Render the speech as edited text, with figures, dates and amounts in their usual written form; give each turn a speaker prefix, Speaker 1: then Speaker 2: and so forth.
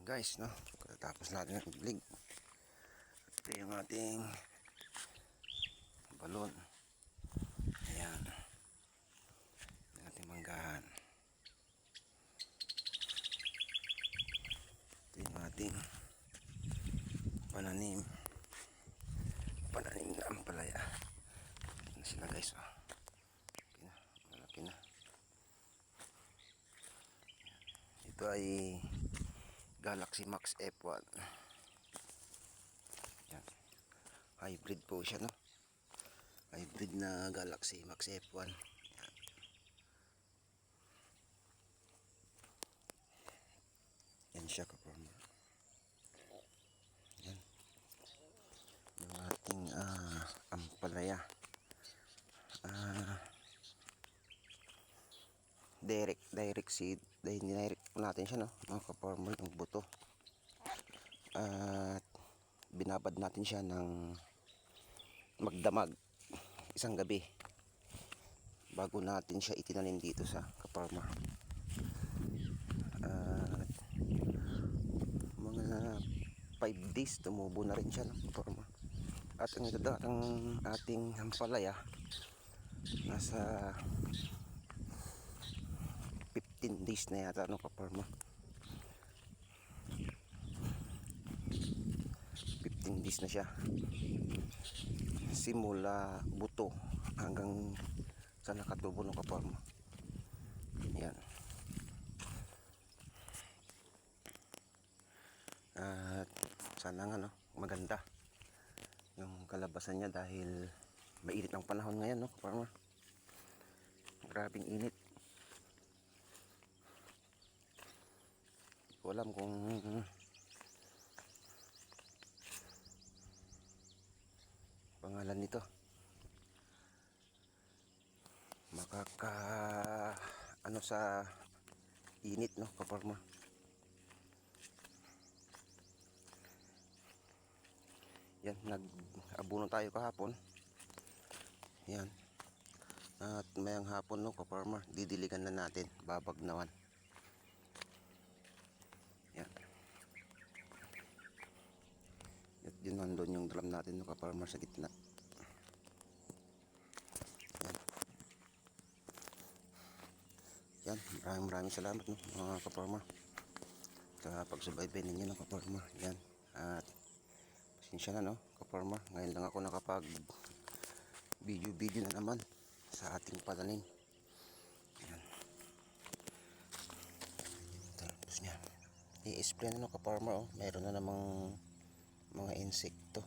Speaker 1: Guys, no, tapos natin ng blig. Ito yung ating balon. Ayan, yung ating manggahan. Ito yung ating pananim na ampalaya. Ito na sila, guys, oh. Malaki na. Ito ay Galaxy Max F1. Yan. Hybrid po siya, no? Hybrid na Galaxy Max F1. Yan. Yan siya, kaparma. Yan. Yung ating ampalaya. Direct seed. Direct po natin siya, no? Mga kaparma, yung buto. At binabad natin siya ng magdamag isang gabi bago natin siya itinanim dito sa kaparma. At mga 5 days tumubo na rin siya, no, kaparma. At ang ating ampalaya nasa 15 days na yata, no, kaparma. 15 days na siya simula buto hanggang sa nakatubo, ng kaparma. Yan. At sana nga, no, maganda yung kalabasan niya dahil mainit ang panahon ngayon, no, kaparma. Grabing init. Hindi ko alam kung pangalan nito, ano sa init, no, kaparma. Yan, nag-abuno tayo kahapon. Yan. At mayang hapon, no, kaparma, didiligan na natin, babagnawan. Yan. At yun, nandun yung drum natin, no, kaparma, sa gitna. Yan, maraming salamat, no, mga kaparma, sa pagsubaybay ninyo, no, kaparma. Yan. At pasensya na, no, kaparma, ngayon lang ako nakapag video na naman sa ating pananim. Yan. Tapos niya i-spray na, no, kaparma, oh. Mayroon na namang mga insekto.